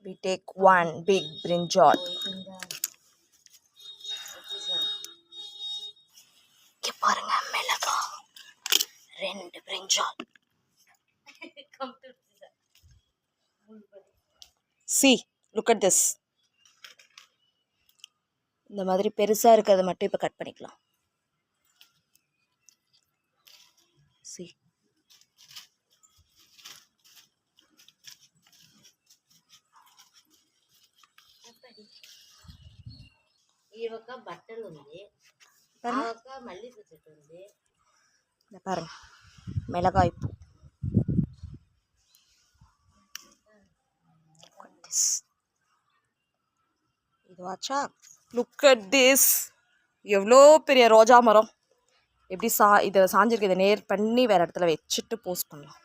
We take one big brinjal. இங்க பாருங்க மிளகா 2 brinjal. See, look at this. இந்த மாதிரி பெருசா இருக்கிறத மட்டும் இப்ப கட் பண்ணிக்கலாம். See. ఈవక బట్టలు ఉంది ఆవక మల్లిపూ చెట్టు ఉంది இந்த பாருங்க மிளகாய் பூ. இதுவாச்சா லுக் அட் திஸ். எவ்வளோ பெரிய ரோஜா மரம். எப்படி இதை சாஞ்சிருக்கு, இதை நேர் பண்ணி வேறு இடத்துல வச்சுட்டு போஸ்ட் பண்ணலாம்.